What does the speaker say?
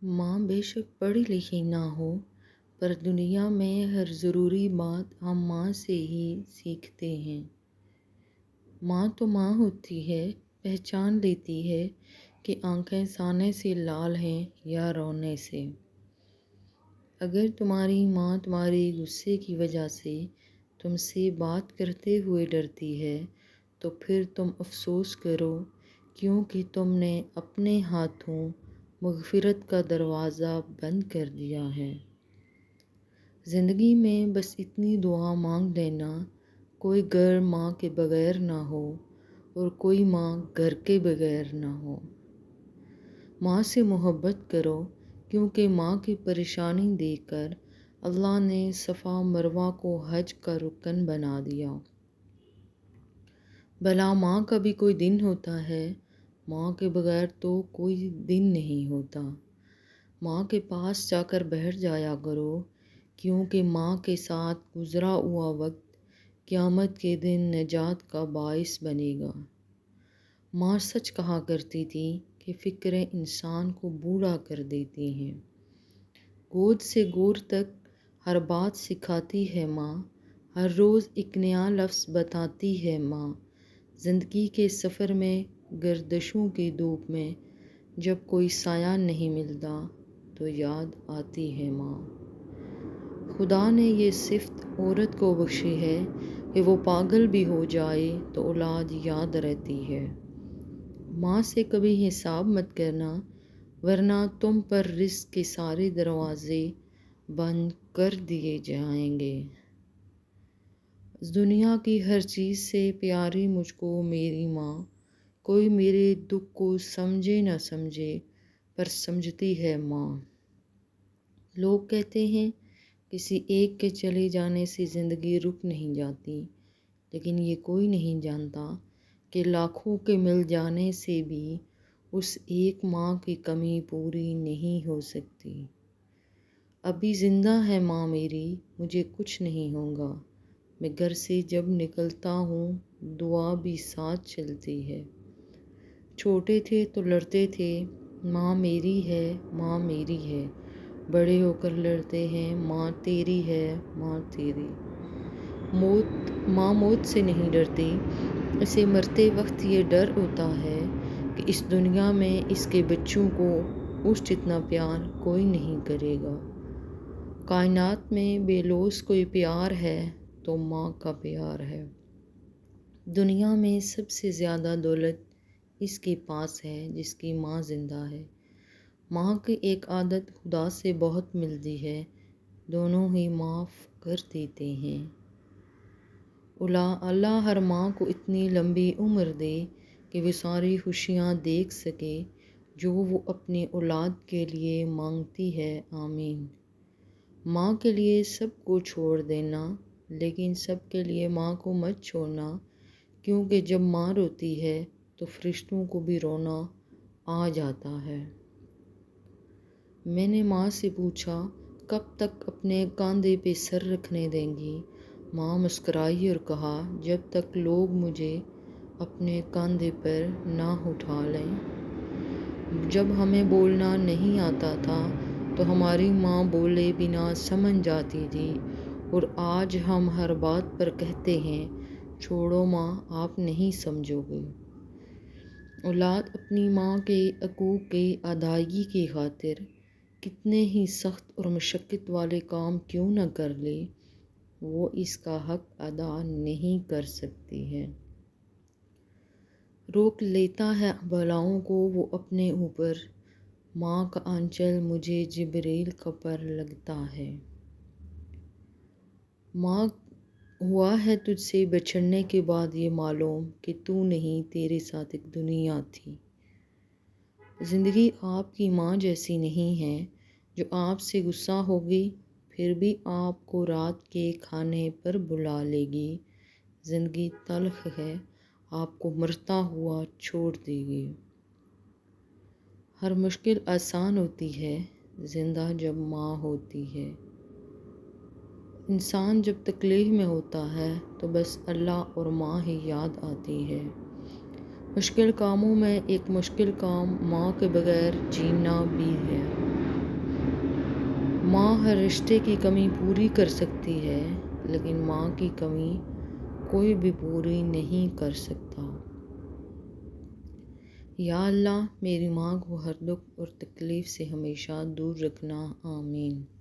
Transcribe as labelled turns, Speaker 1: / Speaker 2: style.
Speaker 1: ماں بے شک پڑھی لکھی نہ ہو، پر دنیا میں ہر ضروری بات ہم ماں سے ہی سیکھتے ہیں۔ ماں تو ماں ہوتی ہے، پہچان لیتی ہے کہ آنکھیں سانے سے لال ہیں یا رونے سے۔ اگر تمہاری ماں تمہارے غصے کی وجہ سے تم سے بات کرتے ہوئے ڈرتی ہے تو پھر تم افسوس کرو، کیونکہ تم نے اپنے ہاتھوں مغفرت کا دروازہ بند کر دیا ہے۔ زندگی میں بس اتنی دعا مانگ لینا، کوئی گھر ماں کے بغیر نہ ہو اور کوئی ماں گھر کے بغیر نہ ہو۔ ماں سے محبت کرو، کیونکہ ماں کی پریشانی دیکھ کر اللہ نے صفا مروہ کو حج کا رکن بنا دیا۔ بھلا ماں کا بھی کوئی دن ہوتا ہے؟ ماں کے بغیر تو کوئی دن نہیں ہوتا۔ ماں کے پاس جا کر بیٹھ جایا کرو، کیونکہ ماں کے ساتھ گزرا ہوا وقت قیامت کے دن نجات کا باعث بنے گا۔ ماں سچ کہا کرتی تھی کہ فکریں انسان کو بوڑھا کر دیتی ہیں۔ گود سے گور تک ہر بات سکھاتی ہے ماں، ہر روز ایک نیا لفظ بتاتی ہے ماں۔ زندگی کے سفر میں گردشوں کی دھوپ میں جب کوئی سایہ نہیں ملتا تو یاد آتی ہے ماں۔ خدا نے یہ صفت عورت کو بخشی ہے کہ وہ پاگل بھی ہو جائے تو اولاد یاد رہتی ہے۔ ماں سے کبھی حساب مت کرنا، ورنہ تم پر رزق کے سارے دروازے بند کر دیے جائیں گے۔ دنیا کی ہر چیز سے پیاری مجھ کو میری ماں، کوئی میرے دکھ کو سمجھے نہ سمجھے پر سمجھتی ہے ماں۔ لوگ کہتے ہیں کسی ایک کے چلے جانے سے زندگی رک نہیں جاتی، لیکن یہ کوئی نہیں جانتا کہ لاکھوں کے مل جانے سے بھی اس ایک ماں کی کمی پوری نہیں ہو سکتی۔ ابھی زندہ ہے ماں میری، مجھے کچھ نہیں ہوگا۔ میں گھر سے جب نکلتا ہوں دعا بھی ساتھ چلتی ہے۔ چھوٹے تھے تو لڑتے تھے، ماں میری ہے، ماں میری ہے۔ بڑے ہو کر لڑتے ہیں، ماں تیری ہے، ماں تیری۔ ماں موت سے نہیں ڈرتی، اسے مرتے وقت یہ ڈر ہوتا ہے کہ اس دنیا میں اس کے بچوں کو اس جتنا پیار کوئی نہیں کرے گا۔ کائنات میں بے لوث کوئی پیار ہے تو ماں کا پیار ہے۔ دنیا میں سب سے زیادہ دولت اس کے پاس ہے جس کی ماں زندہ ہے۔ ماں کی ایک عادت خدا سے بہت ملتی ہے، دونوں ہی معاف کر دیتے ہیں۔ اللہ ہر ماں کو اتنی لمبی عمر دے کہ وہ ساری خوشیاں دیکھ سکے جو وہ اپنی اولاد کے لیے مانگتی ہے، آمین۔ ماں کے لیے سب کو چھوڑ دینا، لیکن سب کے لیے ماں کو مت چھوڑنا، کیونکہ جب ماں روتی ہے تو فرشتوں کو بھی رونا آ جاتا ہے۔ میں نے ماں سے پوچھا، کب تک اپنے کاندھے پہ سر رکھنے دیں گی؟ ماں مسکرائی اور کہا، جب تک لوگ مجھے اپنے کاندھے پر نہ اٹھا لیں۔ جب ہمیں بولنا نہیں آتا تھا تو ہماری ماں بولے بنا سمجھ جاتی تھی، اور آج ہم ہر بات پر کہتے ہیں، چھوڑو ماں، آپ نہیں سمجھو گے۔ اولاد اپنی ماں کے حقوق کی ادائیگی کی خاطر کتنے ہی سخت اور مشقت والے کام کیوں نہ کر لے، وہ اس کا حق ادا نہیں کر سکتی ہے۔ روک لیتا ہے بلاؤں کو وہ اپنے اوپر، ماں کا آنچل مجھے جبریل کا پر لگتا ہے۔ ماں، ہوا ہے تجھ سے بچھڑنے کے بعد یہ معلوم کہ تو نہیں، تیرے ساتھ ایک دنیا تھی۔ زندگی آپ کی ماں جیسی نہیں ہے جو آپ سے غصہ ہوگی پھر بھی آپ کو رات کے کھانے پر بلا لے گی۔ زندگی تلخ ہے، آپ کو مرتا ہوا چھوڑ دے گی۔ ہر مشکل آسان ہوتی ہے زندہ جب ماں ہوتی ہے۔ انسان جب تکلیف میں ہوتا ہے تو بس اللہ اور ماں ہی یاد آتی ہے۔ مشکل کاموں میں ایک مشکل کام ماں کے بغیر جینا بھی ہے۔ ماں ہر رشتے کی کمی پوری کر سکتی ہے، لیکن ماں کی کمی کوئی بھی پوری نہیں کر سکتا۔ یا اللہ، میری ماں کو ہر دکھ اور تکلیف سے ہمیشہ دور رکھنا، آمین۔